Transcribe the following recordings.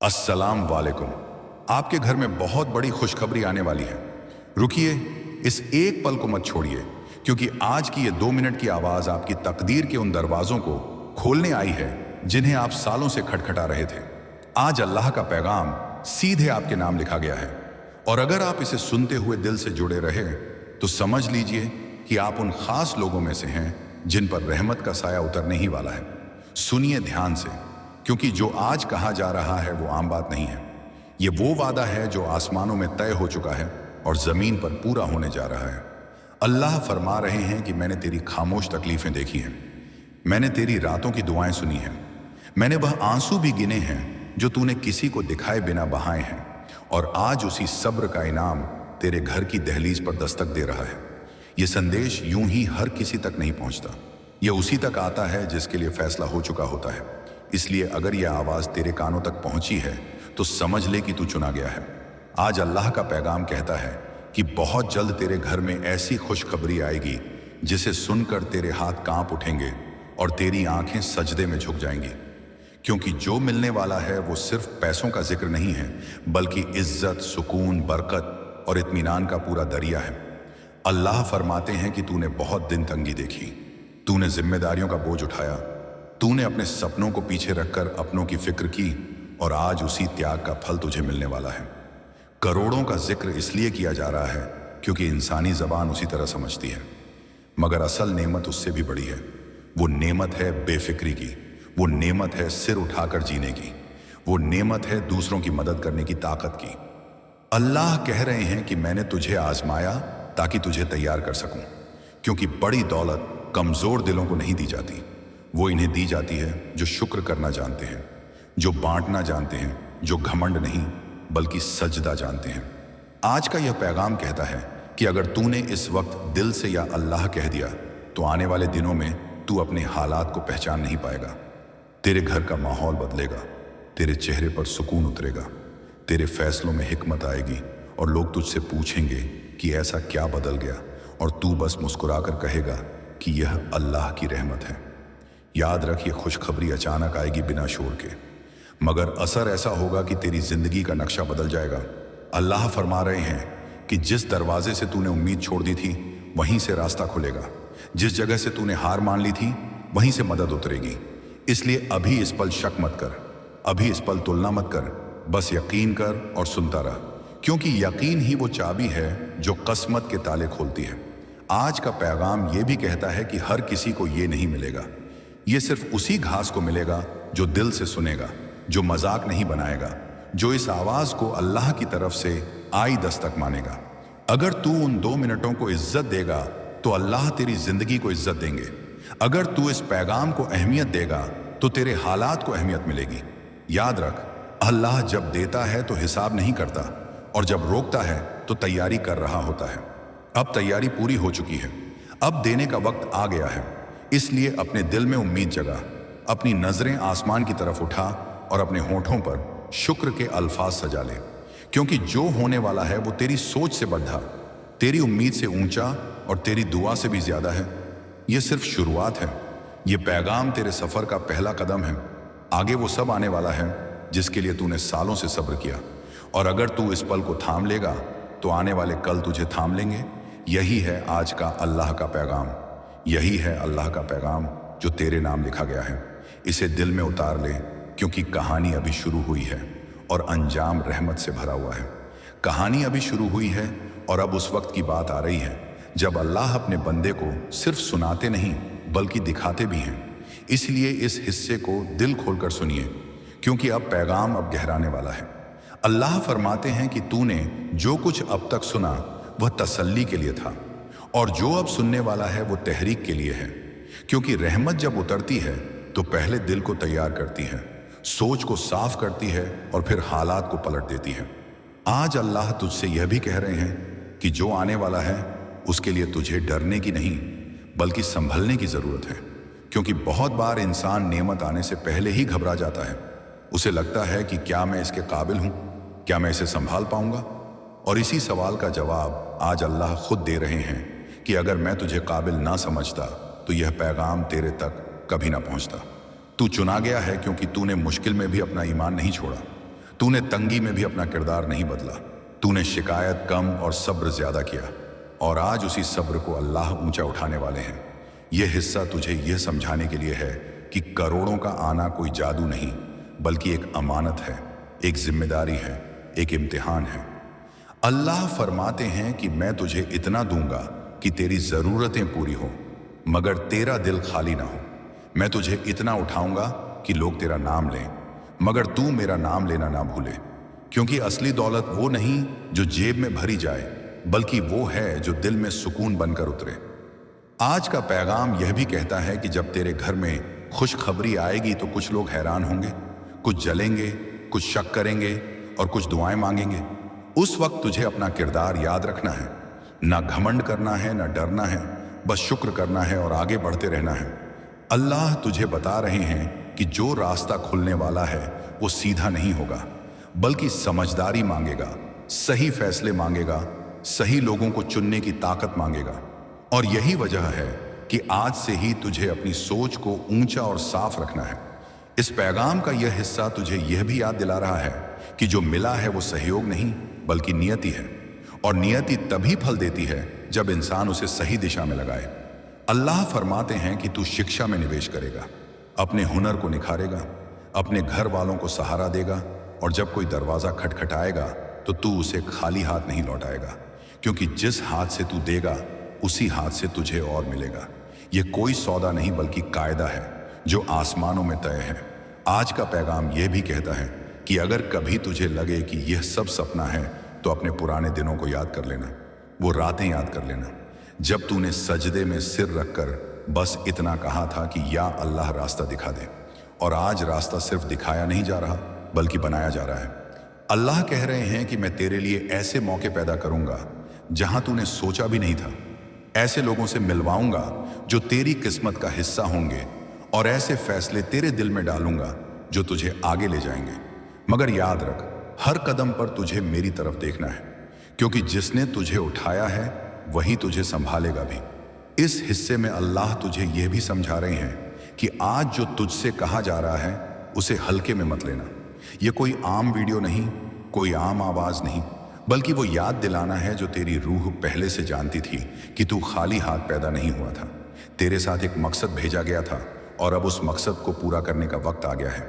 अस्सलाम वालेकुम। आपके घर में बहुत बड़ी खुशखबरी आने वाली है। रुकिए, इस एक पल को मत छोड़िए, क्योंकि आज की ये 2 मिनट की आवाज़ आपकी तकदीर के उन दरवाज़ों को खोलने आई है जिन्हें आप सालों से खटखटा रहे थे। आज अल्लाह का पैगाम सीधे आपके नाम लिखा गया है, और अगर आप इसे सुनते हुए दिल से जुड़े रहे तो समझ लीजिए कि आप उन खास लोगों में से हैं जिन पर रहमत का साया उतरने ही वाला है। सुनिए ध्यान से, क्योंकि जो आज कहा जा रहा है वो आम बात नहीं है। ये वो वादा है जो आसमानों में तय हो चुका है और ज़मीन पर पूरा होने जा रहा है। अल्लाह फरमा रहे हैं कि मैंने तेरी खामोश तकलीफ़ें देखी हैं, मैंने तेरी रातों की दुआएं सुनी हैं, मैंने वह आंसू भी गिने हैं जो तूने किसी को दिखाए बिना बहाए हैं, और आज उसी सब्र का इनाम तेरे घर की दहलीज पर दस्तक दे रहा है। ये संदेश यूं ही हर किसी तक नहीं पहुंचता, यह उसी तक आता है जिसके लिए फैसला हो चुका होता है। इसलिए अगर यह आवाज़ तेरे कानों तक पहुंची है तो समझ ले कि तू चुना गया है। आज अल्लाह का पैगाम कहता है कि बहुत जल्द तेरे घर में ऐसी खुशखबरी आएगी जिसे सुनकर तेरे हाथ कांप उठेंगे और तेरी आंखें सजदे में झुक जाएंगी, क्योंकि जो मिलने वाला है वो सिर्फ पैसों का जिक्र नहीं है, बल्कि इज्जत, सुकून, बरकत और इत्मीनान का पूरा दरिया है। अल्लाह फरमाते हैं कि तूने बहुत दिन तंगी देखी, तूने जिम्मेदारियों का बोझ उठाया, तूने अपने सपनों को पीछे रखकर अपनों की फिक्र की, और आज उसी त्याग का फल तुझे मिलने वाला है। करोड़ों का जिक्र इसलिए किया जा रहा है क्योंकि इंसानी ज़बान उसी तरह समझती है, मगर असल नेमत उससे भी बड़ी है। वो नेमत है बेफिक्री की, वो नेमत है सिर उठाकर जीने की, वो नेमत है दूसरों की मदद करने की ताकत की। अल्लाह कह रहे हैं कि मैंने तुझे आजमाया ताकि तुझे तैयार कर सकूं, क्योंकि बड़ी दौलत कमज़ोर दिलों को नहीं दी जाती, वो इन्हें दी जाती है जो शुक्र करना जानते हैं, जो बांटना जानते हैं, जो घमंड नहीं बल्कि सजदा जानते हैं। आज का यह पैगाम कहता है कि अगर तूने इस वक्त दिल से या अल्लाह कह दिया तो आने वाले दिनों में तू अपने हालात को पहचान नहीं पाएगा। तेरे घर का माहौल बदलेगा, तेरे चेहरे पर सुकून उतरेगा, तेरे फैसलों में हिकमत आएगी, और लोग तुझसे पूछेंगे कि ऐसा क्या बदल गया, और तू बस मुस्कुराकर कहेगा कि यह अल्लाह की रहमत है। याद रख, ये खुशखबरी अचानक आएगी बिना शोर के, मगर असर ऐसा होगा कि तेरी जिंदगी का नक्शा बदल जाएगा। अल्लाह फरमा रहे हैं कि जिस दरवाजे से तूने उम्मीद छोड़ दी थी वहीं से रास्ता खुलेगा, जिस जगह से तूने हार मान ली थी वहीं से मदद उतरेगी। इसलिए अभी इस पल शक मत कर, अभी इस पल तुलना मत कर, बस यकीन कर और सुनता रह, क्योंकि यकीन ही वो चाबी है जो किस्मत के ताले खोलती है। आज का पैगाम ये भी कहता है कि हर किसी को ये नहीं मिलेगा, ये सिर्फ उसी घास को मिलेगा जो दिल से सुनेगा, जो मजाक नहीं बनाएगा, जो इस आवाज़ को अल्लाह की तरफ से आई दस्तक मानेगा। अगर तू उन 2 मिनटों को इज्जत देगा तो अल्लाह तेरी जिंदगी को इज्जत देंगे। अगर तू इस पैगाम को अहमियत देगा तो तेरे हालात को अहमियत मिलेगी। याद रख, अल्लाह जब देता है तो हिसाब नहीं करता, और जब रोकता है तो तैयारी कर रहा होता है। अब तैयारी पूरी हो चुकी है, अब देने का वक्त आ गया है। इसलिए अपने दिल में उम्मीद जगा, अपनी नजरें आसमान की तरफ उठा और अपने होठों पर शुक्र के अल्फाज सजा ले, क्योंकि जो होने वाला है वो तेरी सोच से बढ़ा, तेरी उम्मीद से ऊंचा और तेरी दुआ से भी ज्यादा है। ये सिर्फ शुरुआत है, ये पैगाम तेरे सफर का पहला कदम है। आगे वो सब आने वाला है जिसके लिए तूने सालों से सब्र किया, और अगर तू इस पल को थाम लेगा तो आने वाले कल तुझे थाम लेंगे। यही है आज का अल्लाह का पैगाम, यही है अल्लाह का पैगाम जो तेरे नाम लिखा गया है। इसे दिल में उतार ले, क्योंकि कहानी अभी शुरू हुई है और अंजाम रहमत से भरा हुआ है। कहानी अभी शुरू हुई है और अब उस वक्त की बात आ रही है जब अल्लाह अपने बंदे को सिर्फ सुनाते नहीं बल्कि दिखाते भी हैं। इसलिए इस हिस्से को दिल खोलकर सुनिए, क्योंकि अब पैगाम अब गहराने वाला है। अल्लाह फरमाते हैं कि तूने जो कुछ अब तक सुना वह तसल्ली के लिए था, और जो अब सुनने वाला है वो तहरीक के लिए है, क्योंकि रहमत जब उतरती है तो पहले दिल को तैयार करती है, सोच को साफ करती है और फिर हालात को पलट देती है। आज अल्लाह तुझसे यह भी कह रहे हैं कि जो आने वाला है उसके लिए तुझे डरने की नहीं बल्कि संभलने की ज़रूरत है, क्योंकि बहुत बार इंसान नेमत आने से पहले ही घबरा जाता है। उसे लगता है कि क्या मैं इसके काबिल हूँ, क्या मैं इसे संभाल पाऊंगा? और इसी सवाल का जवाब आज अल्लाह खुद दे रहे हैं कि अगर मैं तुझे काबिल ना समझता तो यह पैगाम तेरे तक कभी ना पहुंचता। तू चुना गया है क्योंकि तूने मुश्किल में भी अपना ईमान नहीं छोड़ा, तूने तंगी में भी अपना किरदार नहीं बदला। तूने शिकायत कम और सब्र ज्यादा किया, और आज उसी सब्र को अल्लाह ऊंचा उठाने वाले हैं। यह हिस्सा तुझे यह समझाने के लिए है कि करोड़ों का आना कोई जादू नहीं, बल्कि एक अमानत है, एक जिम्मेदारी है, एक इम्तिहान है। अल्लाह फरमाते हैं कि मैं तुझे इतना दूंगा कि तेरी ज़रूरतें पूरी हो, मगर तेरा दिल खाली ना हो। मैं तुझे इतना उठाऊंगा कि लोग तेरा नाम लें, मगर तू मेरा नाम लेना ना भूले। क्योंकि असली दौलत वो नहीं जो जेब में भरी जाए, बल्कि वो है जो दिल में सुकून बनकर उतरे। आज का पैगाम यह भी कहता है कि जब तेरे घर में खुशखबरी आएगी तो कुछ लोग हैरान होंगे, कुछ जलेंगे, कुछ शक करेंगे और कुछ दुआएं मांगेंगे। उस वक्त तुझे अपना किरदार याद रखना है। ना घमंड करना है, ना डरना है, बस शुक्र करना है और आगे बढ़ते रहना है। अल्लाह तुझे बता रहे हैं कि जो रास्ता खुलने वाला है वो सीधा नहीं होगा, बल्कि समझदारी मांगेगा, सही फैसले मांगेगा, सही लोगों को चुनने की ताकत मांगेगा। और यही वजह है कि आज से ही तुझे अपनी सोच को ऊंचा और साफ रखना है। इस पैगाम का यह हिस्सा तुझे यह भी याद दिला रहा है कि जो मिला है वो सहयोग नहीं, बल्कि नियति है, और नियति तभी फल देती है जब इंसान उसे सही दिशा में लगाए। अल्लाह फरमाते हैं कि तू शिक्षा में निवेश करेगा, अपने हुनर को निखारेगा, अपने घर वालों को सहारा देगा, और जब कोई दरवाज़ा खटखटाएगा तो तू उसे खाली हाथ नहीं लौटाएगा, क्योंकि जिस हाथ से तू देगा उसी हाथ से तुझे और मिलेगा। यह कोई सौदा नहीं, बल्कि कायदा है जो आसमानों में तय है। आज का पैगाम यह भी कहता है कि अगर कभी तुझे लगे कि यह सब सपना है तो अपने पुराने दिनों को याद कर लेना, वो रातें याद कर लेना जब तूने सजदे में सिर रखकर बस इतना कहा था कि या अल्लाह रास्ता दिखा दे। और आज रास्ता सिर्फ दिखाया नहीं जा रहा, बल्कि बनाया जा रहा है। अल्लाह कह रहे हैं कि मैं तेरे लिए ऐसे मौके पैदा करूंगा जहां तूने सोचा भी नहीं था। ऐसे लोगों से मिलवाऊंगा जो तेरी किस्मत का हिस्सा होंगे, और ऐसे फैसले तेरे दिल में डालूंगा जो तुझे आगे ले जाएंगे। मगर याद रख, हर कदम पर तुझे मेरी तरफ देखना है, क्योंकि जिसने तुझे उठाया है वही तुझे संभालेगा भी। इस हिस्से में अल्लाह तुझे यह भी समझा रहे हैं कि आज जो तुझसे कहा जा रहा है उसे हल्के में मत लेना। यह कोई आम वीडियो नहीं, कोई आम आवाज नहीं, बल्कि वो याद दिलाना है जो तेरी रूह पहले से जानती थी कि तू खाली हाथ पैदा नहीं हुआ था। तेरे साथ एक मकसद भेजा गया था, और अब उस मकसद को पूरा करने का वक्त आ गया है।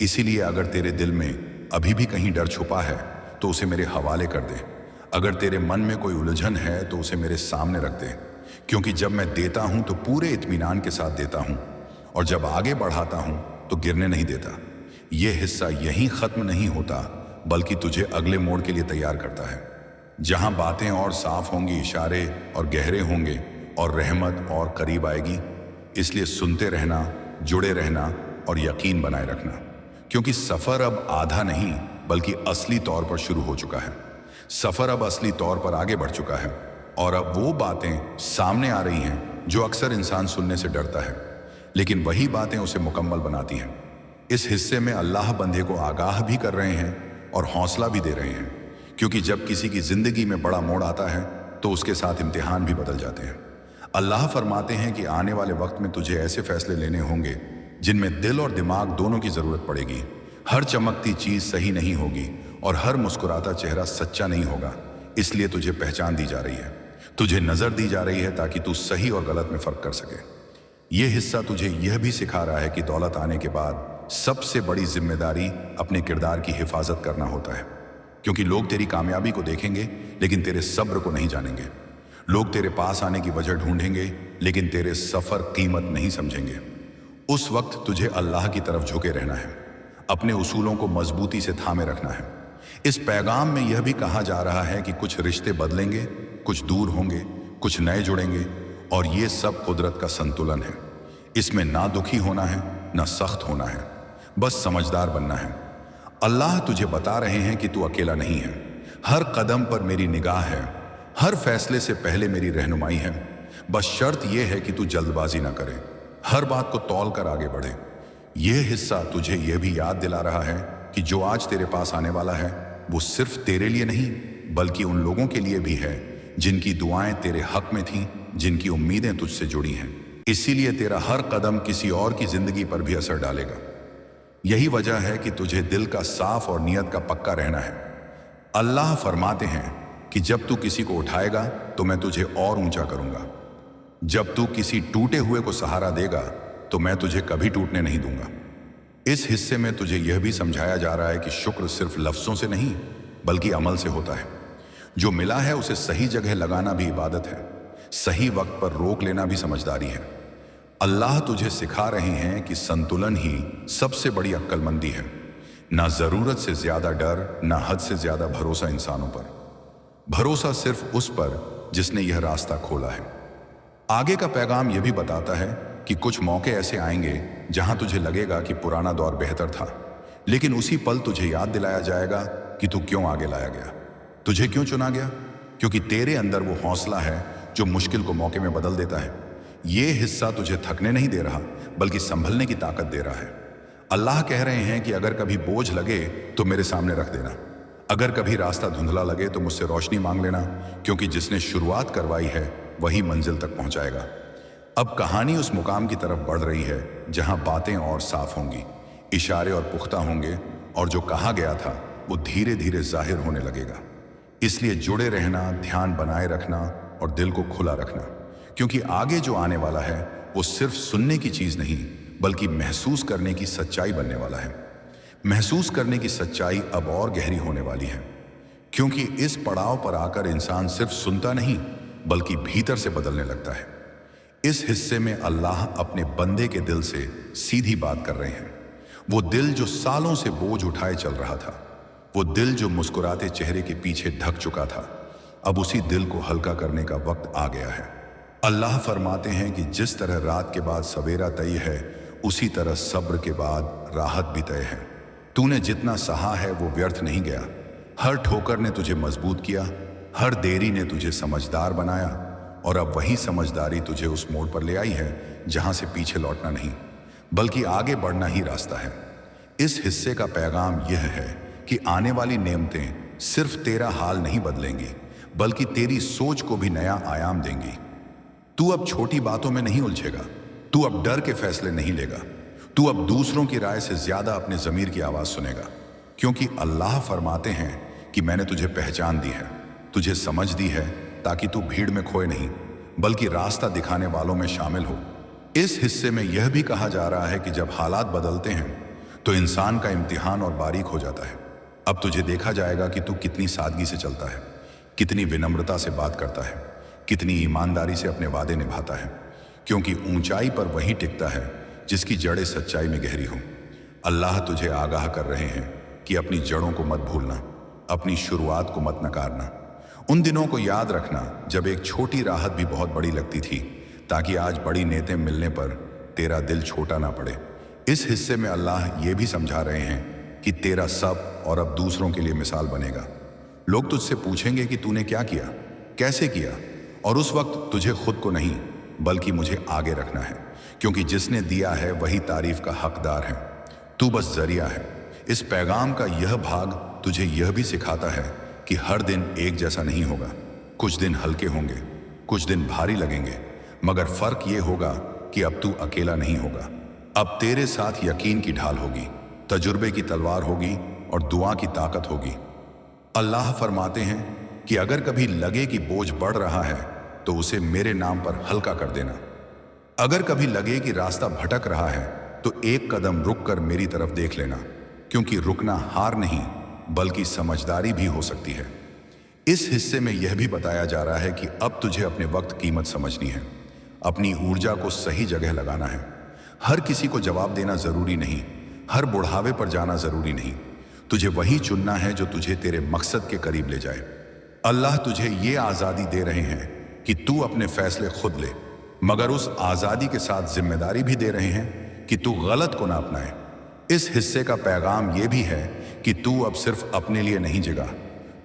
इसीलिए अगर तेरे दिल में अभी भी कहीं डर छुपा है तो उसे मेरे हवाले कर दे। अगर तेरे मन में कोई उलझन है तो उसे मेरे सामने रख दे, क्योंकि जब मैं देता हूं तो पूरे इत्मीनान के साथ देता हूं, और जब आगे बढ़ाता हूं तो गिरने नहीं देता। यह हिस्सा यहीं खत्म नहीं होता, बल्कि तुझे अगले मोड़ के लिए तैयार करता है, जहां बातें और साफ होंगी, इशारे और गहरे होंगे, और रहमत और करीब आएगी। इसलिए सुनते रहना, जुड़े रहना और यकीन बनाए रखना, क्योंकि सफर अब आधा नहीं बल्कि असली तौर पर शुरू हो चुका है। सफर अब असली तौर पर आगे बढ़ चुका है, और अब वो बातें सामने आ रही हैं जो अक्सर इंसान सुनने से डरता है, लेकिन वही बातें उसे मुकम्मल बनाती हैं। इस हिस्से में अल्लाह बंदे को आगाह भी कर रहे हैं और हौसला भी दे रहे हैं, क्योंकि जब किसी की जिंदगी में बड़ा मोड़ आता है तो उसके साथ इम्तिहान भी बदल जाते हैं। अल्लाह फरमाते हैं कि आने वाले वक्त में तुझे ऐसे फैसले लेने होंगे जिनमें दिल और दिमाग दोनों की जरूरत पड़ेगी। हर चमकती चीज सही नहीं होगी, और हर मुस्कुराता चेहरा सच्चा नहीं होगा। इसलिए तुझे पहचान दी जा रही है, तुझे नजर दी जा रही है, ताकि तू सही और गलत में फर्क कर सके। यह हिस्सा तुझे यह भी सिखा रहा है कि दौलत आने के बाद सबसे बड़ी जिम्मेदारी अपने किरदार की हिफाजत करना होता है, क्योंकि लोग तेरी कामयाबी को देखेंगे लेकिन तेरे सब्र को नहीं जानेंगे। लोग तेरे पास आने की वजह ढूंढेंगे लेकिन तेरे सफर कीमत नहीं समझेंगे। उस वक्त तुझे अल्लाह की तरफ झुके रहना है, अपने उसूलों को मजबूती से थामे रखना है। इस पैगाम में यह भी कहा जा रहा है कि कुछ रिश्ते बदलेंगे, कुछ दूर होंगे, कुछ नए जुड़ेंगे, और ये सब कुदरत का संतुलन है। इसमें ना दुखी होना है, ना सख्त होना है, बस समझदार बनना है। अल्लाह तुझे बता रहे हैं कि तू अकेला नहीं है। हर कदम पर मेरी निगाह है, हर फैसले से पहले मेरी रहनुमाई है। बस शर्त यह है कि तू जल्दबाजी ना करे, हर बात को तौल कर आगे बढ़े। यह हिस्सा तुझे यह भी याद दिला रहा है कि जो आज तेरे पास आने वाला है वो सिर्फ तेरे लिए नहीं, बल्कि उन लोगों के लिए भी है जिनकी दुआएं तेरे हक में थीं, जिनकी उम्मीदें तुझसे जुड़ी हैं। इसीलिए तेरा हर कदम किसी और की जिंदगी पर भी असर डालेगा। यही वजह है कि तुझे दिल का साफ और नियत का पक्का रहना है। अल्लाह फरमाते हैं कि जब तू किसी को उठाएगा तो मैं तुझे और ऊंचा करूंगा। जब तू किसी टूटे हुए को सहारा देगा तो मैं तुझे कभी टूटने नहीं दूंगा। इस हिस्से में तुझे यह भी समझाया जा रहा है कि शुक्र सिर्फ लफ्जों से नहीं बल्कि अमल से होता है। जो मिला है उसे सही जगह लगाना भी इबादत है, सही वक्त पर रोक लेना भी समझदारी है। अल्लाह तुझे सिखा रहे हैं कि संतुलन ही सबसे बड़ी अक्लमंदी है। ना जरूरत से ज्यादा डर, ना हद से ज्यादा भरोसा इंसानों पर। भरोसा सिर्फ उस पर जिसने यह रास्ता खोला है। आगे का पैगाम यह भी बताता है कि कुछ मौके ऐसे आएंगे जहां तुझे लगेगा कि पुराना दौर बेहतर था, लेकिन उसी पल तुझे याद दिलाया जाएगा कि तू क्यों आगे लाया गया, तुझे क्यों चुना गया। क्योंकि तेरे अंदर वो हौसला है जो मुश्किल को मौके में बदल देता है। ये हिस्सा तुझे थकने नहीं दे रहा बल्कि संभलने की ताकत दे रहा है। अल्लाह कह रहे हैं कि अगर कभी बोझ लगे तो मेरे सामने रख देना, अगर कभी रास्ता धुंधला लगे तो मुझसे रोशनी मांग लेना, क्योंकि जिसने शुरुआत करवाई है वही मंजिल तक पहुंचाएगा। अब कहानी उस मुकाम की तरफ बढ़ रही है जहां बातें और साफ होंगी, इशारे और पुख्ता होंगे, और जो कहा गया था वो धीरे धीरे जाहिर होने लगेगा। इसलिए जुड़े रहना, ध्यान बनाए रखना और दिल को खुला रखना, क्योंकि आगे जो आने वाला है वो सिर्फ सुनने की चीज नहीं बल्कि महसूस करने की सच्चाई बनने वाला है। महसूस करने की सच्चाई अब और गहरी होने वाली है, क्योंकि इस पड़ाव पर आकर इंसान सिर्फ सुनता नहीं बल्कि भीतर से बदलने लगता है। इस हिस्से में अल्लाह अपने बंदे के दिल से सीधी बात कर रहे हैं। वो दिल जो सालों से बोझ उठाए चल रहा था, वो दिल जो मुस्कुराते चेहरे के पीछे ढक चुका था, अब उसी दिल को हल्का करने का वक्त आ गया है। अल्लाह फरमाते हैं कि जिस तरह रात के बाद सवेरा तय है, उसी तरह सब्र के बाद राहत भी तय है। तूने जितना सहा है वो व्यर्थ नहीं गया। हर ठोकर ने तुझे मजबूत किया, हर देरी ने तुझे समझदार बनाया, और अब वही समझदारी तुझे उस मोड़ पर ले आई है जहां से पीछे लौटना नहीं बल्कि आगे बढ़ना ही रास्ता है। इस हिस्से का पैगाम यह है कि आने वाली नेमतें सिर्फ तेरा हाल नहीं बदलेंगी बल्कि तेरी सोच को भी नया आयाम देंगी। तू अब छोटी बातों में नहीं उलझेगा, तू अब डर के फैसले नहीं लेगा, तू अब दूसरों की राय से ज्यादा अपने ज़मीर की आवाज सुनेगा, क्योंकि अल्लाह फरमाते हैं कि मैंने तुझे पहचान दी है, तुझे समझ दी है, ताकि तू भीड़ में खोए नहीं बल्कि रास्ता दिखाने वालों में शामिल हो। इस हिस्से में यह भी कहा जा रहा है कि जब हालात बदलते हैं तो इंसान का इम्तिहान और बारीक हो जाता है। अब तुझे देखा जाएगा कि तू कितनी सादगी से चलता है, कितनी विनम्रता से बात करता है, कितनी ईमानदारी से अपने वादे निभाता है, क्योंकि ऊंचाई पर वही टिकता है जिसकी जड़ें सच्चाई में गहरी हों। अल्लाह तुझे आगाह कर रहे हैं कि अपनी जड़ों को मत भूलना, अपनी शुरुआत को मत नकारना। उन दिनों को याद रखना जब एक छोटी राहत भी बहुत बड़ी लगती थी, ताकि आज बड़ी नेतें मिलने पर तेरा दिल छोटा ना पड़े। इस हिस्से में अल्लाह ये भी समझा रहे हैं कि तेरा सब और अब दूसरों के लिए मिसाल बनेगा। लोग तुझसे पूछेंगे कि तूने क्या किया, कैसे किया, और उस वक्त तुझे खुद को नहीं बल्कि मुझे आगे रखना है, क्योंकि जिसने दिया है वही तारीफ का हकदार है, तू बस जरिया है। इस पैगाम का यह भाग तुझे यह भी सिखाता है कि हर दिन एक जैसा नहीं होगा। कुछ दिन हल्के होंगे, कुछ दिन भारी लगेंगे, मगर फर्क ये होगा कि अब तू अकेला नहीं होगा। अब तेरे साथ यकीन की ढाल होगी, तजुर्बे की तलवार होगी और दुआ की ताकत होगी। अल्लाह फरमाते हैं कि अगर कभी लगे कि बोझ बढ़ रहा है तो उसे मेरे नाम पर हल्का कर देना। अगर कभी लगे कि रास्ता भटक रहा है तो एक कदम रुक कर मेरी तरफ देख लेना, क्योंकि रुकना हार नहीं बल्कि समझदारी भी हो सकती है। इस हिस्से में यह भी बताया जा रहा है कि अब तुझे अपने वक्त कीमत समझनी है, अपनी ऊर्जा को सही जगह लगाना है। हर किसी को जवाब देना जरूरी नहीं, हर बुढ़ावे पर जाना जरूरी नहीं। तुझे वही चुनना है जो तुझे तेरे मकसद के करीब ले जाए। अल्लाह तुझे ये आज़ादी दे रहे हैं कि तू अपने फैसले खुद ले, मगर उस आज़ादी के साथ जिम्मेदारी भी दे रहे हैं कि तू गलत को ना अपनाए। इस हिस्से का पैगाम यह भी है कि तू अब सिर्फ अपने लिए नहीं जिगा,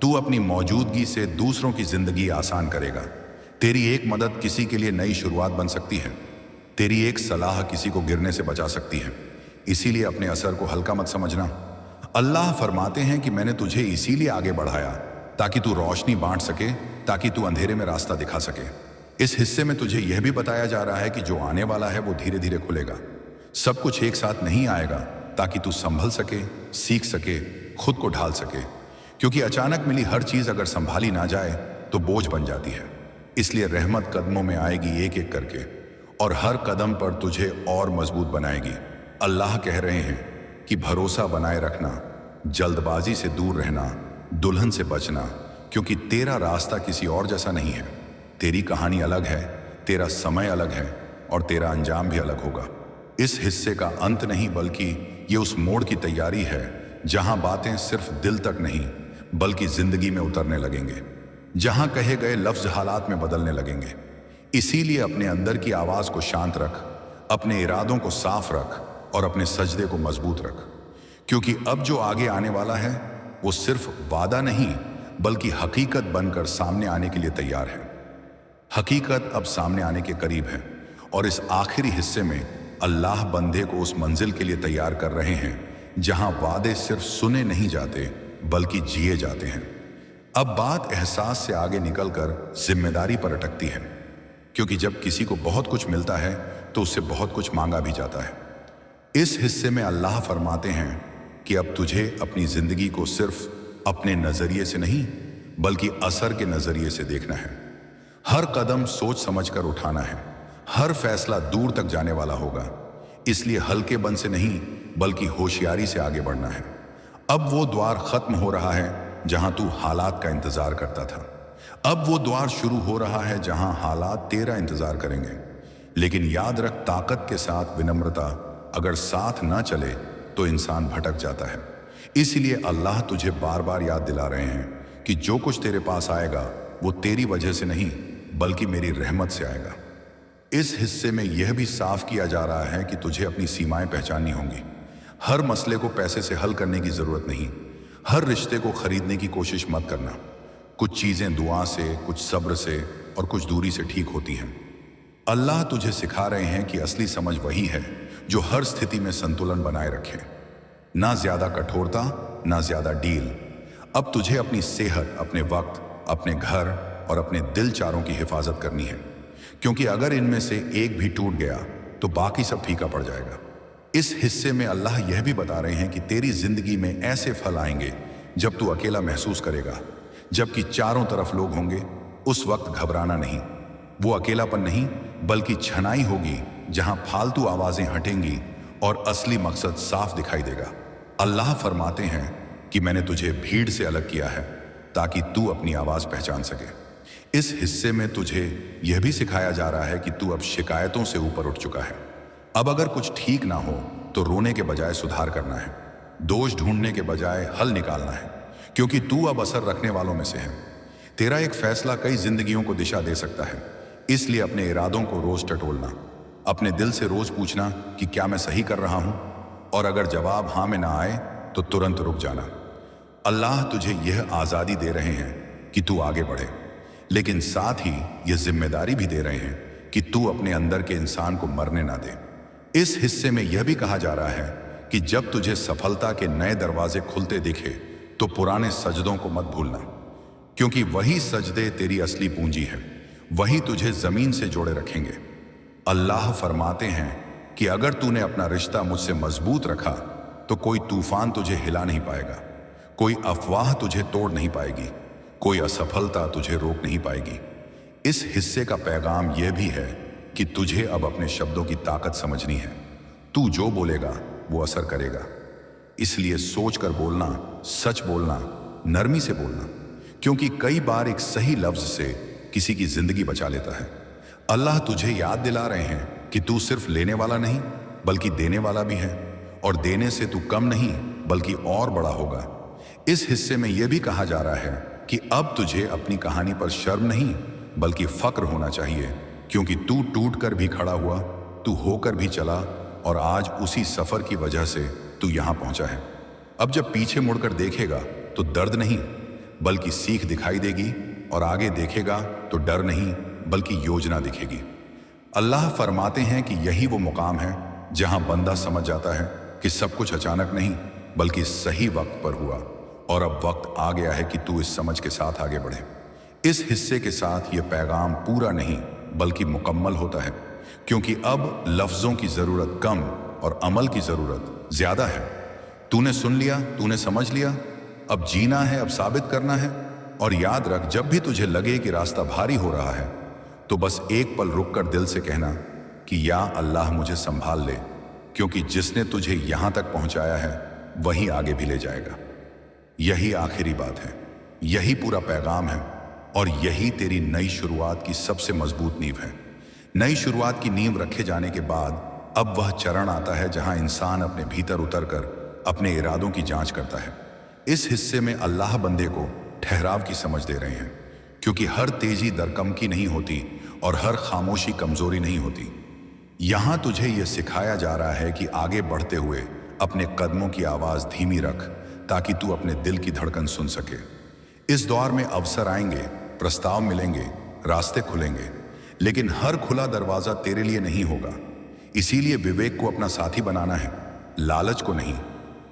तू अपनी मौजूदगी से दूसरों की जिंदगी आसान करेगा। तेरी एक मदद किसी के लिए नई शुरुआत बन सकती है, तेरी एक सलाह किसी को गिरने से बचा सकती है। इसीलिए अपने असर को हल्का मत समझना। अल्लाह फरमाते हैं कि मैंने तुझे इसीलिए आगे बढ़ाया ताकि तू रोशनी बांट सके, ताकि तू अंधेरे में रास्ता दिखा सके। इस हिस्से में तुझे यह भी बताया जा रहा है कि जो आने वाला है वो धीरे धीरे खुलेगा। सब कुछ एक साथ नहीं आएगा, ताकि तू संभल सके, सीख सके, खुद को ढाल सके। क्योंकि अचानक मिली हर चीज अगर संभाली ना जाए तो बोझ बन जाती है। इसलिए रहमत कदमों में आएगी एक एक करके, और हर कदम पर तुझे और मजबूत बनाएगी। अल्लाह कह रहे हैं कि भरोसा बनाए रखना, जल्दबाजी से दूर रहना, दुल्हन से बचना, क्योंकि तेरा रास्ता किसी और जैसा नहीं है। तेरी कहानी अलग है, तेरा समय अलग है, और तेरा अंजाम भी अलग होगा। इस हिस्से का अंत नहीं, बल्कि ये उस मोड़ की तैयारी है जहां बातें सिर्फ दिल तक नहीं बल्कि जिंदगी में उतरने लगेंगे, जहां कहे गए लफ्ज हालात में बदलने लगेंगे। इसीलिए अपने अंदर की आवाज को शांत रख, अपने इरादों को साफ रख और अपने सजदे को मजबूत रख, क्योंकि अब जो आगे आने वाला है वो सिर्फ वादा नहीं बल्कि हकीकत बनकर सामने आने के लिए तैयार है। हकीकत अब सामने आने के करीब है, और इस आखिरी हिस्से में अल्लाह बंदे को उस मंजिल के लिए तैयार कर रहे हैं जहां वादे सिर्फ सुने नहीं जाते बल्कि जिए जाते हैं। अब बात एहसास से आगे निकलकर जिम्मेदारी पर अटकती है, क्योंकि जब किसी को बहुत कुछ मिलता है तो उससे बहुत कुछ मांगा भी जाता है। इस हिस्से में अल्लाह फरमाते हैं कि अब तुझे अपनी जिंदगी को सिर्फ अपने नजरिए से नहीं बल्कि असर के नजरिए से देखना है। हर कदम सोच समझकर उठाना है, हर फैसला दूर तक जाने वाला होगा। इसलिए हल्के बन से नहीं बल्कि होशियारी से आगे बढ़ना है। अब वो द्वार खत्म हो रहा है जहां तू हालात का इंतजार करता था। अब वो द्वार शुरू हो रहा है जहां हालात तेरा इंतजार करेंगे। लेकिन याद रख, ताकत के साथ विनम्रता अगर साथ ना चले तो इंसान भटक जाता है। इसलिए अल्लाह तुझे बार बार याद दिला रहे हैं कि जो कुछ तेरे पास आएगा वो तेरी वजह से नहीं बल्कि मेरी रहमत से आएगा। इस हिस्से में यह भी साफ किया जा रहा है कि तुझे अपनी सीमाएं पहचाननी होंगी। हर मसले को पैसे से हल करने की जरूरत नहीं, हर रिश्ते को खरीदने की कोशिश मत करना। कुछ चीजें दुआ से, कुछ सब्र से और कुछ दूरी से ठीक होती हैं। अल्लाह तुझे सिखा रहे हैं कि असली समझ वही है जो हर स्थिति में संतुलन बनाए रखे, ना ज्यादा कठोरता ना ज्यादा डील। अब तुझे अपनी सेहत, अपने वक्त, अपने घर और अपने दिल चारों की हिफाजत करनी है, क्योंकि अगर इनमें से एक भी टूट गया तो बाकी सब फीका पड़ जाएगा। इस हिस्से में अल्लाह यह भी बता रहे हैं कि तेरी जिंदगी में ऐसे फल आएंगे जब तू अकेला महसूस करेगा, जबकि चारों तरफ लोग होंगे। उस वक्त घबराना नहीं, वो अकेलापन नहीं बल्कि छनाई होगी जहां फालतू आवाजें हटेंगी और असली मकसद साफ दिखाई देगा। अल्लाह फरमाते हैं कि मैंने तुझे भीड़ से अलग किया है ताकि तू अपनी आवाज पहचान सके। इस हिस्से में तुझे यह भी सिखाया जा रहा है कि तू अब शिकायतों से ऊपर उठ चुका है। अब अगर कुछ ठीक ना हो तो रोने के बजाय सुधार करना है, दोष ढूंढने के बजाय हल निकालना है, क्योंकि तू अब असर रखने वालों में से है। तेरा एक फैसला कई जिंदगियों को दिशा दे सकता है। इसलिए अपने इरादों को रोज टटोलना, अपने दिल से रोज पूछना कि क्या मैं सही कर रहा हूं, और अगर जवाब हाँ में ना आए तो तुरंत रुक जाना। अल्लाह तुझे यह आजादी दे रहे हैं कि तू आगे बढ़े, लेकिन साथ ही यह जिम्मेदारी भी दे रहे हैं कि तू अपने अंदर के इंसान को मरने ना दे। इस हिस्से में यह भी कहा जा रहा है कि जब तुझे सफलता के नए दरवाजे खुलते दिखे तो पुराने सजदों को मत भूलना, क्योंकि वही सजदे तेरी असली पूंजी है, वही तुझे जमीन से जोड़े रखेंगे। अल्लाह फरमाते हैं कि अगर तूने अपना रिश्ता मुझसे मजबूत रखा तो कोई तूफान तुझे हिला नहीं पाएगा, कोई अफवाह तुझे तोड़ नहीं पाएगी, कोई असफलता तुझे रोक नहीं पाएगी। इस हिस्से का पैगाम यह भी है कि तुझे अब अपने शब्दों की ताकत समझनी है। तू जो बोलेगा वो असर करेगा, इसलिए सोच कर बोलना, सच बोलना, नरमी से बोलना, क्योंकि कई बार एक सही लफ्ज से किसी की जिंदगी बचा लेता है। अल्लाह तुझे याद दिला रहे हैं कि तू सिर्फ लेने वाला नहीं बल्कि देने वाला भी है, और देने से तू कम नहीं बल्कि और बड़ा होगा। इस हिस्से में यह भी कहा जा रहा है कि अब तुझे अपनी कहानी पर शर्म नहीं बल्कि फक्र होना चाहिए, क्योंकि तू टूट कर भी खड़ा हुआ, तू होकर भी चला, और आज उसी सफर की वजह से तू यहां पहुंचा है। अब जब पीछे मुड़कर देखेगा तो दर्द नहीं बल्कि सीख दिखाई देगी, और आगे देखेगा तो डर नहीं बल्कि योजना दिखेगी। अल्लाह फरमाते हैं कि यही वो मुकाम है जहां बंदा समझ जाता है कि सब कुछ अचानक नहीं बल्कि सही वक्त पर हुआ, और अब वक्त आ गया है कि तू इस समझ के साथ आगे बढ़े। इस हिस्से के साथ यह पैगाम पूरा नहीं बल्कि मुकम्मल होता है, क्योंकि अब लफ्जों की जरूरत कम और अमल की जरूरत ज्यादा है। तूने सुन लिया, तूने समझ लिया, अब जीना है, अब साबित करना है। और याद रख, जब भी तुझे लगे कि रास्ता भारी हो रहा है तो बस एक पल रुककर दिल से कहना कि या अल्लाह मुझे संभाल ले, क्योंकि जिसने तुझे यहां तक पहुंचाया है वही आगे भी ले जाएगा। यही आखिरी बात है, यही पूरा पैगाम है, और यही तेरी नई शुरुआत की सबसे मजबूत नींव है। नई शुरुआत की नींव रखे जाने के बाद अब वह चरण आता है जहां इंसान अपने भीतर उतरकर अपने इरादों की जांच करता है। इस हिस्से में अल्लाह बंदे को ठहराव की समझ दे रहे हैं, क्योंकि हर तेजी दरकम की नहीं होती और हर खामोशी कमजोरी नहीं होती। यहां तुझे यह सिखाया जा रहा है कि आगे बढ़ते हुए अपने कदमों की आवाज धीमी रख, ताकि तू अपने दिल की धड़कन सुन सके। इस दौर में अवसर आएंगे, प्रस्ताव मिलेंगे, रास्ते खुलेंगे, लेकिन हर खुला दरवाजा तेरे लिए नहीं होगा। इसीलिए विवेक को अपना साथी बनाना है, लालच को नहीं।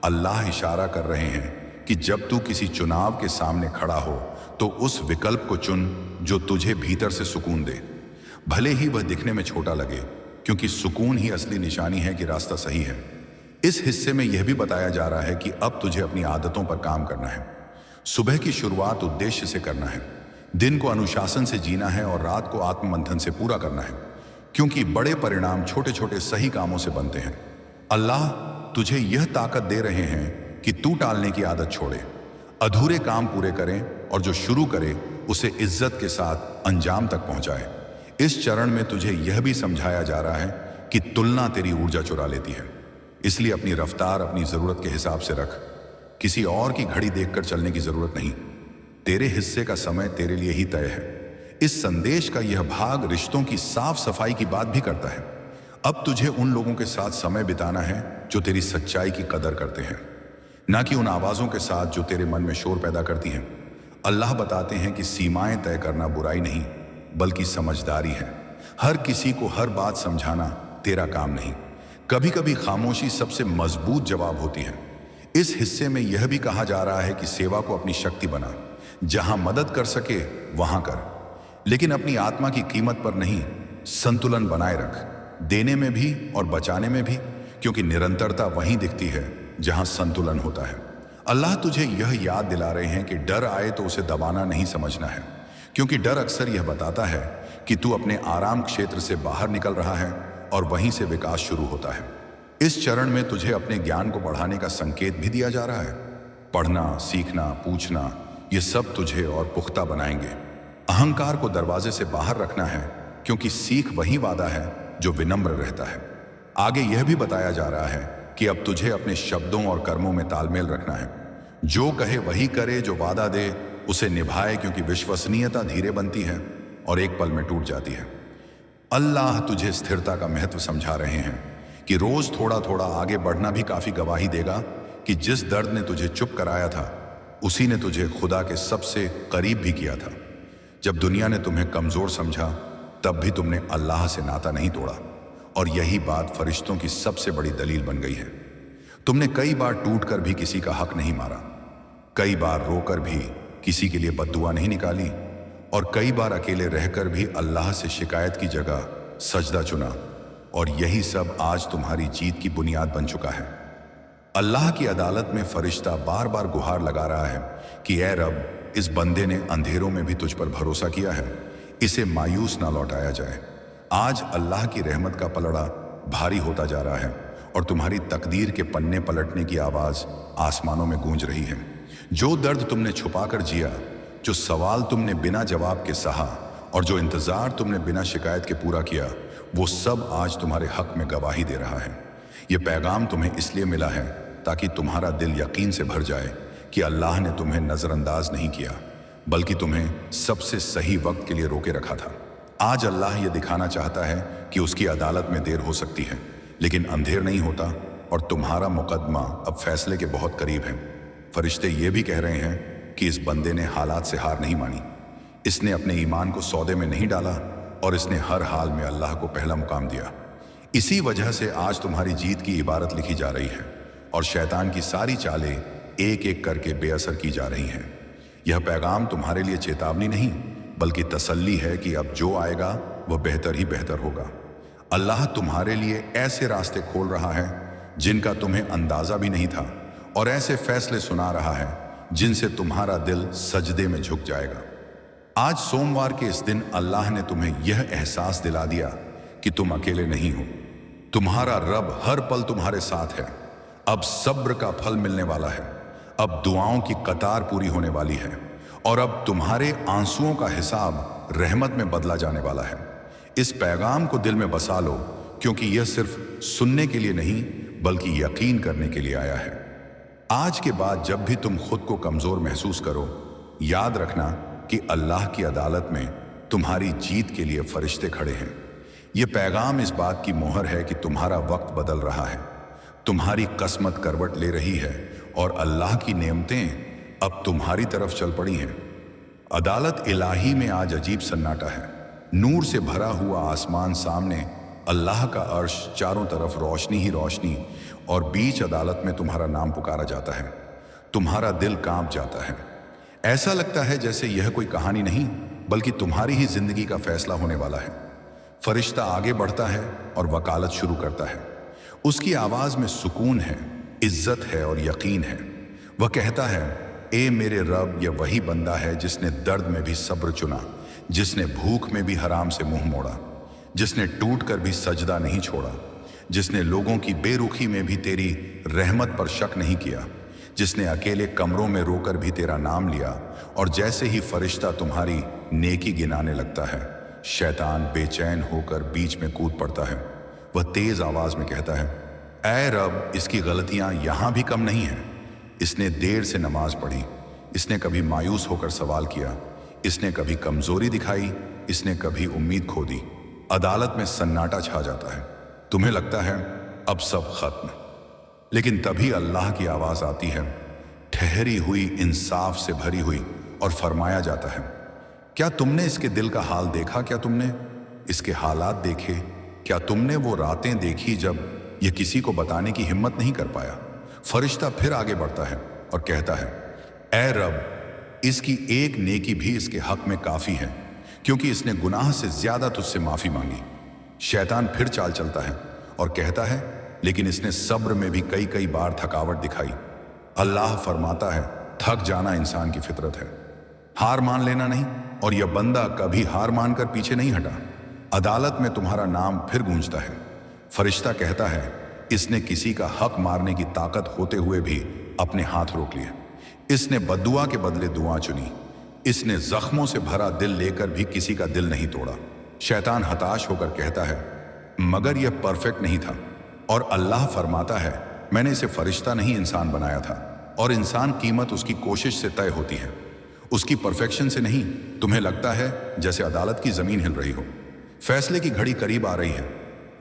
अल्लाह इशारा कर रहे हैं कि जब तू किसी चुनाव के सामने खड़ा हो तो उस विकल्प को चुन जो तुझे भीतर से सुकून दे, भले ही वह दिखने में छोटा लगे, क्योंकि सुकून ही असली निशानी है कि रास्ता सही है। इस हिस्से में यह भी बताया जा रहा है कि अब तुझे अपनी आदतों पर काम करना है। सुबह की शुरुआत उद्देश्य से करना है, दिन को अनुशासन से जीना है और रात को आत्ममंथन से पूरा करना है, क्योंकि बड़े परिणाम छोटे छोटे सही कामों से बनते हैं। अल्लाह तुझे यह ताकत दे रहे हैं कि तू टालने की आदत छोड़े, अधूरे काम पूरे करें, और जो शुरू करे उसे इज्जत के साथ अंजाम तक पहुंचाए। इस चरण में तुझे यह भी समझाया जा रहा है कि तुलना तेरी ऊर्जा चुरा लेती है, इसलिए अपनी रफ्तार अपनी जरूरत के हिसाब से रख। किसी और की घड़ी देखकर चलने की जरूरत नहीं, तेरे हिस्से का समय तेरे लिए ही तय है। इस संदेश का यह भाग रिश्तों की साफ सफाई की बात भी करता है। अब तुझे उन लोगों के साथ समय बिताना है जो तेरी सच्चाई की कदर करते हैं, ना कि उन आवाजों के साथ जो तेरे मन में शोर पैदा करती हैं। अल्लाह बताते हैं कि सीमाएं तय करना बुराई नहीं, बल्कि समझदारी है। हर किसी को हर बात समझाना तेरा काम नहीं। कभी कभी खामोशी सबसे मजबूत जवाब होती है। इस हिस्से में यह भी कहा जा रहा है कि सेवा को अपनी शक्ति बना, जहां मदद कर सके वहां कर, लेकिन अपनी आत्मा की कीमत पर नहीं। संतुलन बनाए रख, देने में भी और बचाने में भी, क्योंकि निरंतरता वहीं दिखती है जहां संतुलन होता है। अल्लाह तुझे यह याद दिला रहे हैं कि डर आए तो उसे दबाना नहीं समझना है, क्योंकि डर अक्सर यह बताता है कि तू अपने आराम क्षेत्र से बाहर निकल रहा है और वहीं से विकास शुरू होता है। इस चरण में तुझे अपने ज्ञान को बढ़ाने का संकेत भी दिया जा रहा है। पढ़ना, सीखना, पूछना, ये सब तुझे और पुख्ता बनाएंगे। अहंकार को दरवाजे से बाहर रखना है, क्योंकि सीख वही वादा है जो विनम्र रहता है। आगे यह भी बताया जा रहा है कि अब तुझे अपने शब्दों और कर्मों में तालमेल रखना है। जो कहे वही करे, जो वादा दे उसे निभाए, क्योंकि विश्वसनीयता धीरे बनती है और एक पल में टूट जाती है। अल्लाह तुझे स्थिरता का महत्व समझा रहे हैं कि रोज थोड़ा थोड़ा आगे बढ़ना भी काफी गवाही देगा कि जिस दर्द ने तुझे चुप कराया था उसी ने तुझे खुदा के सबसे करीब भी किया था। जब दुनिया ने तुम्हें कमजोर समझा तब भी तुमने अल्लाह से नाता नहीं तोड़ा, और यही बात फरिश्तों की सबसे बड़ी दलील बन गई है। तुमने कई बार टूटकर भी किसी का हक नहीं मारा, कई बार रोकर भी किसी के लिए बद्दुआ नहीं निकाली, और कई बार अकेले रहकर भी अल्लाह से शिकायत की जगह सजदा चुना, और यही सब आज तुम्हारी जीत की बुनियाद बन चुका है। अल्लाह की अदालत में फरिश्ता बार बार गुहार लगा रहा है कि ऐ रब, इस बंदे ने अंधेरों में भी तुझ पर भरोसा किया है, इसे मायूस ना लौटाया जाए। आज अल्लाह की रहमत का पलड़ा भारी होता जा रहा है और तुम्हारी तकदीर के पन्ने पलटने की आवाज आसमानों में गूंज रही है। जो दर्द तुमने छुपाकर जिया, जो सवाल तुमने बिना जवाब के सहा, और जो इंतजार तुमने बिना शिकायत के पूरा किया, वो सब आज तुम्हारे हक में गवाही दे रहा है। ये पैगाम तुम्हें इसलिए मिला है ताकि तुम्हारा दिल यकीन से भर जाए कि अल्लाह ने तुम्हें नजरअंदाज नहीं किया, बल्कि तुम्हें सबसे सही वक्त के लिए रोके रखा था। आज अल्लाह ये दिखाना चाहता है कि उसकी अदालत में देर हो सकती है, लेकिन अंधेर नहीं होता, और तुम्हारा मुकदमा अब फैसले के बहुत करीब है। फरिश्ते ये भी कह रहे हैं कि इस बंदे ने हालात से हार नहीं मानी, इसने अपने ईमान को सौदे में नहीं डाला, और इसने हर हाल में अल्लाह को पहला मुकाम दिया। इसी वजह से आज तुम्हारी जीत की इबारत लिखी जा रही है, और शैतान की सारी चालें एक एक करके बेअसर की जा रही हैं। यह पैगाम तुम्हारे लिए चेतावनी नहीं, बल्कि तसल्ली है कि अब जो आएगा वह बेहतर ही बेहतर होगा। अल्लाह तुम्हारे लिए ऐसे रास्ते खोल रहा है जिनका तुम्हें अंदाजा भी नहीं था, और ऐसे फैसले सुना रहा है जिनसे तुम्हारा दिल सजदे में झुक जाएगा। आज सोमवार के इस दिन अल्लाह ने तुम्हें यह एहसास दिला दिया कि तुम अकेले नहीं हो। तुम्हारा रब हर पल तुम्हारे साथ है। अब सब्र का फल मिलने वाला है, अब दुआओं की कतार पूरी होने वाली है, और अब तुम्हारे आंसुओं का हिसाब रहमत में बदला जाने वाला है। इस पैगाम को दिल में बसा लो, क्योंकि यह सिर्फ सुनने के लिए नहीं बल्कि यकीन करने के लिए आया है। आज के बाद जब भी तुम खुद को कमजोर महसूस करो, याद रखना कि अल्लाह की अदालत में तुम्हारी जीत के लिए फरिश्ते खड़े हैं। यह पैगाम इस बात की मोहर है कि तुम्हारा वक्त बदल रहा है, तुम्हारी किस्मत करवट ले रही है, और अल्लाह की नेमतें अब तुम्हारी तरफ चल पड़ी हैं। अदालत इलाही में आज अजीब सन्नाटा है। नूर से भरा हुआ आसमान सामने, अल्लाह का अर्श, चारों तरफ रोशनी ही रोशनी, और बीच अदालत में तुम्हारा नाम पुकारा जाता है। तुम्हारा दिल कांप जाता है। ऐसा लगता है जैसे यह कोई कहानी नहीं बल्कि तुम्हारी ही जिंदगी का फैसला होने वाला है। फरिश्ता आगे बढ़ता है और वकालत शुरू करता है। उसकी आवाज में सुकून है, इज्जत है और यकीन है। वह कहता है, ए मेरे रब, यह वही बंदा है जिसने दर्द में भी सब्र चुना, जिसने भूख में भी हराम से मुंह मोड़ा, जिसने टूट कर भी सजदा नहीं छोड़ा, जिसने लोगों की बेरुखी में भी तेरी रहमत पर शक नहीं किया, जिसने अकेले कमरों में रोकर भी तेरा नाम लिया, और जैसे ही फरिश्ता तुम्हारी नेकी गिनाने लगता है, शैतान बेचैन होकर बीच में कूद पड़ता है। वह तेज आवाज में कहता है, ऐ रब, इसकी गलतियां यहां भी कम नहीं हैं। इसने देर से नमाज पढ़ी, इसने कभी मायूस होकर सवाल किया, इसने कभी कमजोरी दिखाई, इसने कभी उम्मीद खो दी। अदालत में सन्नाटा छा जाता है। तुम्हें लगता है अब सब खत्म, लेकिन तभी अल्लाह की आवाज आती है, ठहरी हुई, इंसाफ से भरी हुई, और फरमाया जाता है, क्या तुमने इसके दिल का हाल देखा? क्या तुमने इसके हालात देखे? क्या तुमने वो रातें देखी जब यह किसी को बताने की हिम्मत नहीं कर पाया? फरिश्ता फिर आगे बढ़ता है और कहता है, ऐ रब, इसकी एक नेकी भी इसके हक में काफी है, क्योंकि इसने गुनाह से ज्यादा तुझसे माफी मांगी। शैतान फिर चाल चलता है और कहता है, लेकिन इसने सब्र में भी कई कई बार थकावट दिखाई। अल्लाह फरमाता है, थक जाना इंसान की फितरत है, हार मान लेना नहीं, और यह बंदा कभी हार मानकर पीछे नहीं हटा। अदालत में तुम्हारा नाम फिर गूंजता है। फरिश्ता कहता है, इसने किसी का हक मारने की ताकत होते हुए भी अपने हाथ रोक लिए। इसने बद्दुआ के बदले दुआ चुनी। इसने जख्मों से भरा दिल लेकर भी किसी का दिल नहीं तोड़ा। शैतान हताश होकर कहता है, मगर यह परफेक्ट नहीं था। और अल्लाह फरमाता है, मैंने इसे फरिश्ता नहीं इंसान बनाया था, और इंसान कीमत उसकी कोशिश से तय होती है, उसकी परफेक्शन से नहीं। तुम्हें लगता है जैसे अदालत की जमीन हिल रही हो, फैसले की घड़ी करीब आ रही है।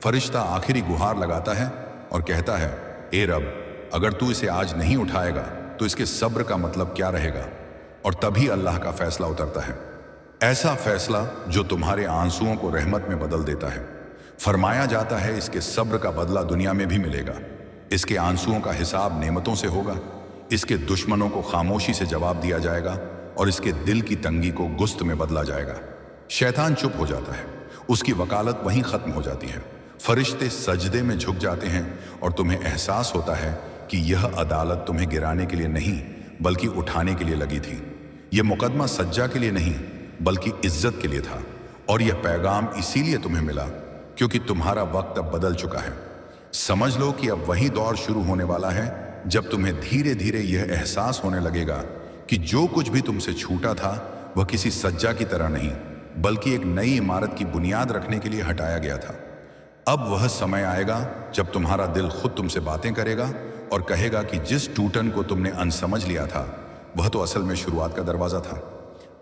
फरिश्ता आखिरी गुहार लगाता है और कहता है, ए रब, अगर तू इसे आज नहीं उठाएगा तो इसके सब्र का मतलब क्या रहेगा? और तभी अल्लाह का फैसला उतरता है, ऐसा फैसला जो तुम्हारे आंसुओं को रहमत में बदल देता है। फरमाया जाता है, इसके सब्र का बदला दुनिया में भी मिलेगा, इसके आंसुओं का हिसाब नेमतों से होगा, इसके दुश्मनों को खामोशी से जवाब दिया जाएगा, और इसके दिल की तंगी को गुस्त में बदला जाएगा। शैतान चुप हो जाता है, उसकी वकालत वहीं खत्म हो जाती है। फरिश्ते सजदे में झुक जाते हैं, और तुम्हें एहसास होता है कि यह अदालत तुम्हें गिराने के लिए नहीं बल्कि उठाने के लिए लगी थी। यह मुकदमा सज्जा के लिए नहीं बल्कि इज्जत के लिए था, और यह पैगाम इसीलिए तुम्हें मिला क्योंकि तुम्हारा वक्त अब बदल चुका है। समझ लो कि अब वही दौर शुरू होने वाला है जब तुम्हें धीरे धीरे यह एहसास होने लगेगा कि जो कुछ भी तुमसे छूटा था वह किसी सज्जा की तरह नहीं बल्कि एक नई इमारत की बुनियाद रखने के लिए हटाया गया था। अब वह समय आएगा जब तुम्हारा दिल खुद तुमसे बातें करेगा और कहेगा कि जिस टूटन को तुमने अनसमझ लिया था वह तो असल में शुरुआत का दरवाजा था।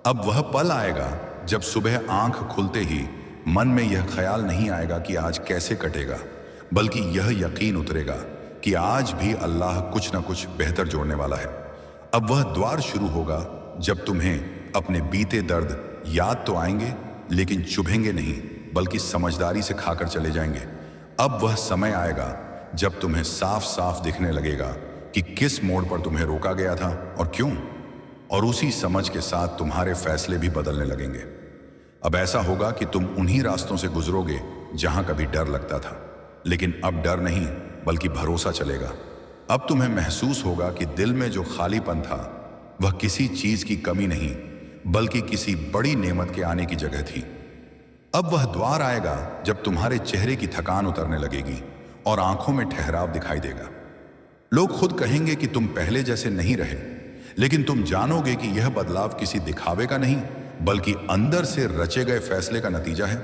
अब वह पल आएगा जब सुबह आंख खुलते ही मन में यह ख्याल नहीं आएगा कि आज कैसे कटेगा, बल्कि यह यकीन उतरेगा कि आज भी अल्लाह कुछ ना कुछ बेहतर जोड़ने वाला है। अब वह द्वार शुरू होगा जब तुम्हें अपने बीते दर्द याद तो आएंगे लेकिन चुभेंगे नहीं बल्कि समझदारी से खाकर चले जाएंगे। अब वह समय आएगा जब तुम्हें साफ साफ दिखने लगेगा कि किस मोड़ पर तुम्हें रोका गया था और क्यों, और उसी समझ के साथ तुम्हारे फैसले भी बदलने लगेंगे। अब ऐसा होगा कि तुम उन्हीं रास्तों से गुजरोगे जहां कभी डर लगता था, लेकिन अब डर नहीं बल्कि भरोसा चलेगा। अब तुम्हें महसूस होगा कि दिल में जो खालीपन था वह किसी चीज की कमी नहीं बल्कि किसी बड़ी नेमत के आने की जगह थी। अब वह द्वार आएगा जब तुम्हारे चेहरे की थकान उतरने लगेगी और आंखों में ठहराव दिखाई देगा। लोग खुद कहेंगे कि तुम पहले जैसे नहीं रहे, लेकिन तुम जानोगे कि यह बदलाव किसी दिखावे का नहीं बल्कि अंदर से रचे गए फैसले का नतीजा है।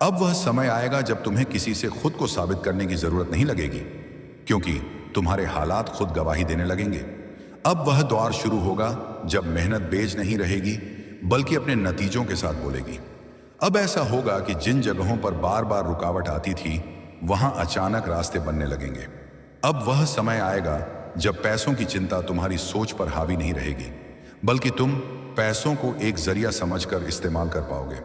अब वह समय आएगा जब तुम्हें किसी से खुद को साबित करने की जरूरत नहीं लगेगी, क्योंकि तुम्हारे हालात खुद गवाही देने लगेंगे। अब वह दौर शुरू होगा जब मेहनत बेज नहीं रहेगी बल्कि अपने नतीजों के साथ बोलेगी। अब ऐसा होगा कि जिन जगहों पर बार बार रुकावट आती थी वहां अचानक रास्ते बनने लगेंगे। अब वह समय आएगा जब पैसों की चिंता तुम्हारी सोच पर हावी नहीं रहेगी बल्कि तुम पैसों को एक जरिया समझकर इस्तेमाल कर पाओगे।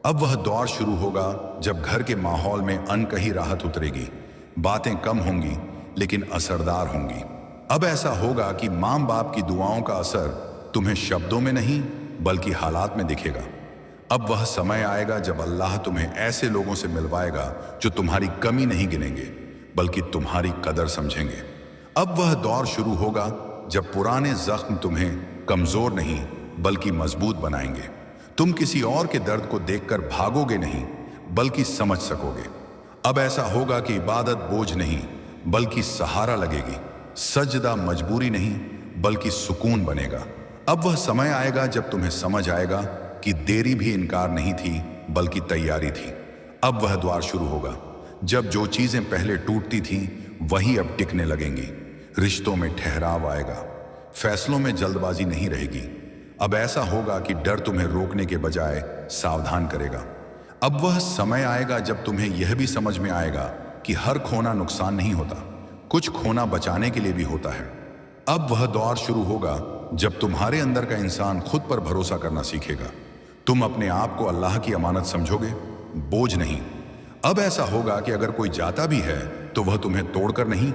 अब वह दौर शुरू होगा जब घर के माहौल में अनकही राहत उतरेगी, बातें कम होंगी लेकिन असरदार होंगी। अब ऐसा होगा कि माँ बाप की दुआओं का असर तुम्हें शब्दों में नहीं बल्कि हालात में दिखेगा। अब वह समय आएगा जब अल्लाह तुम्हें ऐसे लोगों से मिलवाएगा जो तुम्हारी कमी नहीं गिनेंगे बल्कि तुम्हारी कदर समझेंगे। अब वह दौर शुरू होगा जब पुराने जख्म तुम्हें कमजोर नहीं बल्कि मजबूत बनाएंगे। तुम किसी और के दर्द को देखकर भागोगे नहीं बल्कि समझ सकोगे। अब ऐसा होगा कि इबादत बोझ नहीं बल्कि सहारा लगेगी, सजदा मजबूरी नहीं बल्कि सुकून बनेगा। अब वह समय आएगा जब तुम्हें समझ आएगा कि देरी भी इनकार नहीं थी बल्कि तैयारी थी। अब वह द्वार शुरू होगा जब जो चीजें पहले टूटती थीं वही अब टिकने लगेंगी। रिश्तों में ठहराव आएगा, फैसलों में जल्दबाजी नहीं रहेगी। अब ऐसा होगा कि डर तुम्हें रोकने के बजाय सावधान करेगा। अब वह समय आएगा जब तुम्हें यह भी समझ में आएगा कि हर खोना नुकसान नहीं होता, कुछ खोना बचाने के लिए भी होता है। अब वह दौर शुरू होगा जब तुम्हारे अंदर का इंसान खुद पर भरोसा करना सीखेगा। तुम अपने आप को अल्लाह की अमानत समझोगे, बोझ नहीं। अब ऐसा होगा कि अगर कोई जाता भी है तो वह तुम्हें तोड़कर नहीं